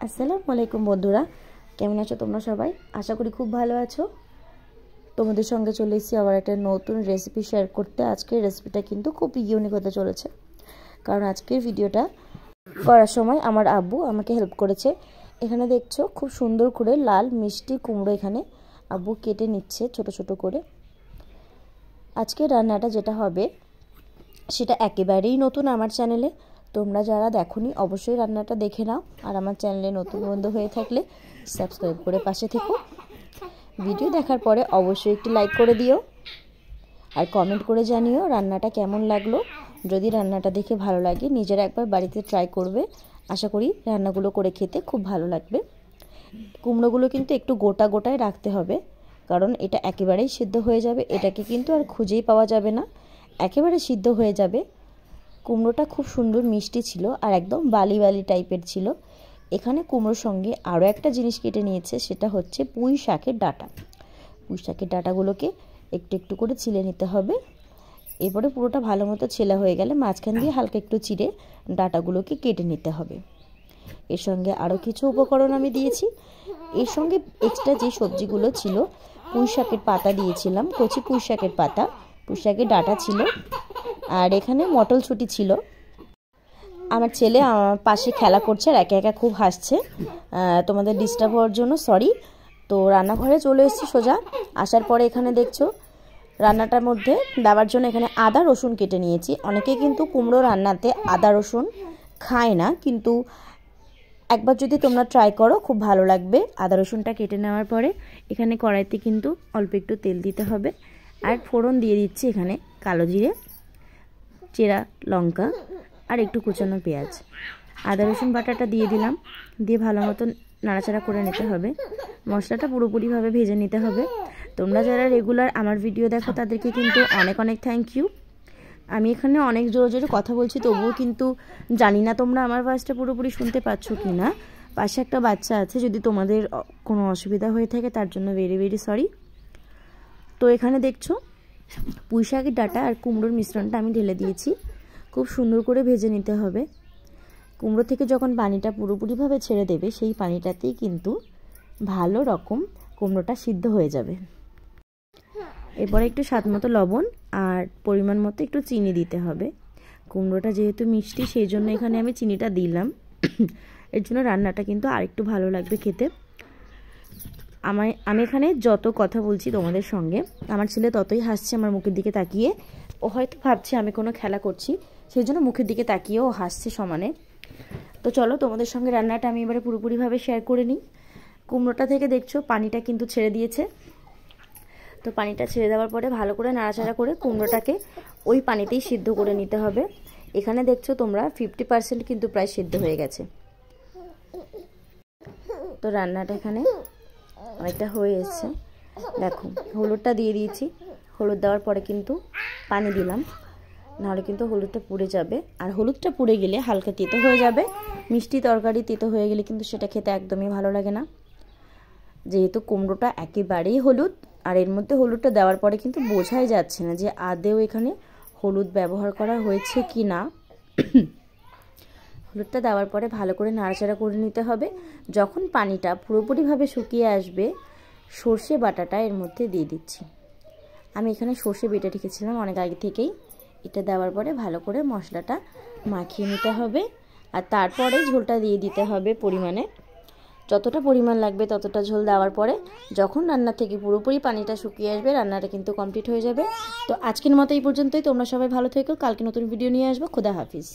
আসসালামু আলাইকুম বন্ধুরা, কেমন আছো তোমরা সবাই? আশা করি খুব ভালো আছো। তোমাদের সঙ্গে চলে এসেছি আবার একটা নতুন রেসিপি শেয়ার করতে। আজকের রেসিপিটা কিন্তু খুব ইউনিক হতে চলেছে, কারণ আজকের ভিডিওটা করার সময় আমার আব্বু আমাকে হেল্প করেছে। এখানে দেখছো খুব সুন্দর করে লাল মিষ্টি কুমড়ো এখানে আব্বু কেটে নিচ্ছে ছোট ছোট করে। আজকে রান্নাটা যেটা হবে সেটা একেবারেই নতুন আমার চ্যানেলে। তোমরা যারা দেখোনি অবশ্যই রান্নাটা দেখে নাও, আর আমার চ্যানেলে নতুন বন্ধু হয়ে থাকলে সাবস্ক্রাইব করে পাশে থেকো। ভিডিও দেখার পরে অবশ্যই একটি লাইক করে দিও আর কমেন্ট করে জানিও রান্নাটা কেমন লাগলো। যদি রান্নাটা দেখে ভালো লাগে নিজেরা একবার বাড়িতে ট্রাই করবে, আশা করি রান্নাগুলো করে খেতে খুব ভালো লাগবে। কুমড়োগুলো কিন্তু একটু গোটা গোটায় রাখতে হবে, কারণ এটা একেবারেই সিদ্ধ হয়ে যাবে, এটাকে কিন্তু আর খুঁজেই পাওয়া যাবে না, একেবারে সিদ্ধ হয়ে যাবে। কুমড়োটা খুব সুন্দর মিষ্টি ছিল আর একদম বালি বালি টাইপের ছিল। এখানে কুমড়োর সঙ্গে আরও একটা জিনিস কেটে নিয়েছে, সেটা হচ্ছে পুঁই শাকের ডাঁটা। পুঁই শাকের ডাঁটাগুলোকে একটু একটু করে ছিলে নিতে হবে। এরপরে পুরোটা ভালো মতো ছেলা হয়ে গেলে মাঝখান দিয়ে হালকা একটু চিড়ে ডাঁটাগুলোকে কেটে নিতে হবে। এর সঙ্গে আরও কিছু উপকরণ আমি দিয়েছি। এর সঙ্গে এক্সট্রা যে সবজিগুলো ছিল, পুঁই শাকের পাতা দিয়েছিলাম, কচি পুঁই শাকের পাতা, পুঁই শাকের ডাঁটা ছিল, আর এখানে মটরশুঁটি ছিল। আমার ছেলে আমার পাশে খেলা করছে আর একা একা খুব হাসছে, তোমাদের ডিস্টার্ব হওয়ার জন্য সরি। তো রান্নাঘরে চলে এসেছি সোজা। আসার পরে এখানে দেখছো রান্নাটার মধ্যে দেওয়ার জন্য এখানে আদা রসুন কেটে নিয়েছি। অনেকে কিন্তু কুমড়ো রান্নাতে আদা রসুন খায় না, কিন্তু একবার যদি তোমরা ট্রাই করো খুব ভালো লাগবে। আদা রসুনটা কেটে নেওয়ার পরে এখানে কড়াইতে কিন্তু অল্প একটু তেল দিতে হবে, আর ফোড়ন দিয়ে দিচ্ছি এখানে কালো জিরে, চেরা লঙ্কা আর একটু কুচানো পেঁয়াজ। আদা রসুন বাটাটা দিয়ে দিলাম, দিয়ে ভালো মতো নাড়াচাড়া করে নিতে হবে। মশলাটা পুরোপুরিভাবে ভেজে নিতে হবে। তোমরা যারা রেগুলার আমার ভিডিও দেখো তাদেরকে কিন্তু অনেক অনেক থ্যাংক ইউ। আমি এখানে অনেক জোরে জোরে কথা বলছি, তবুও কিন্তু জানি না তোমরা আমার ভয়েসটা পুরোপুরি শুনতে পাচ্ছ কি না। পাশে একটা বাচ্চা আছে, যদি তোমাদের কোনো অসুবিধা হয়ে থাকে তার জন্য ভেরি ভেরি সরি। তো এখানে দেখছো পুঁই শাকের ডাঁটা আর কুমড়োর মিশ্রণটা আমি ঢেলে দিয়েছি। খুব সুন্দর করে ভেজে নিতে হবে। কুমড়ো থেকে যখন পানিটা পুরোপুরিভাবে ছেড়ে দেবে, সেই পানিটাতেই কিন্তু ভালো রকম কুমড়োটা সিদ্ধ হয়ে যাবে। এরপরে একটু স্বাদ মতো লবণ আর পরিমাণ মতো একটু চিনি দিতে হবে। কুমড়োটা যেহেতু মিষ্টি সেই জন্য এখানে আমি চিনিটা দিলাম, এর জন্য রান্নাটা কিন্তু আরেকটু ভালো লাগবে খেতে। আমি এখানে যত কথা বলছি তোমাদের সঙ্গে, আমার ছেলে ততই হাসছে আমার মুখের দিকে তাকিয়ে। ও হয়তো ভাবছে আমি কোনো খেলা করছি, সেই জন্য মুখের দিকে তাকিয়ে ও হাসছে সমানে। তো চলো তোমাদের সঙ্গে রান্নাটা আমি এবারে পুরোপুরিভাবে শেয়ার করে নিই। কুমড়োটা থেকে দেখছো পানিটা কিন্তু ছেড়ে দিয়েছে। তো পানিটা ছেড়ে দেওয়ার পরে ভালো করে নাড়াচাড়া করে কুমড়োটাকে ওই পানিতেই সিদ্ধ করে নিতে হবে। এখানে দেখছো তোমরা 50% কিন্তু প্রায় সিদ্ধ হয়ে গেছে। তো রান্নাটা এখানে অনেকটা হয়ে এসছে। দেখো হলুদটা দিয়ে দিয়েছি, হলুদ দেওয়ার পরে কিন্তু পানি দিলাম, নাহলে কিন্তু হলুদটা পুড়ে যাবে। আর হলুদটা পুড়ে গেলে হালকা তেতো হয়ে যাবে। মিষ্টি তরকারি তেতো হয়ে গেলে কিন্তু সেটা খেতে একদমই ভালো লাগে না। যেহেতু কুমড়োটা একেবারেই হলুদ, আর এর মধ্যে হলুদটা দেওয়ার পরে কিন্তু বোঝাই যাচ্ছে না যে আদেও এখানে হলুদ ব্যবহার করা হয়েছে কি না। হলুদটা দেওয়ার পরে ভালো করে নাড়াচাড়া করে নিতে হবে। যখন পানিটা পুরোপুরিভাবে শুকিয়ে আসবে, সর্ষে বাটাটা এর মধ্যে দিয়ে দিচ্ছি। আমি এখানে সর্ষে বেটে রেখেছিলাম অনেক আগে থেকেই। এটা দেওয়ার পরে ভালো করে মশলাটা মাখিয়ে নিতে হবে, আর তারপরে ঝোলটা দিয়ে দিতে হবে পরিমাণে। যতটা পরিমাণ লাগবে ততটা ঝোল দেওয়ার পরে যখন রান্না থেকে পুরোপুরি পানিটা শুকিয়ে আসবে, রান্নাটা কিন্তু কমপ্লিট হয়ে যাবে। তো আজকের মতো এই পর্যন্তই। তোমরা সবাই ভালো থেকো, কালকে নতুন ভিডিও নিয়ে আসবো। খোদা হাফিজ।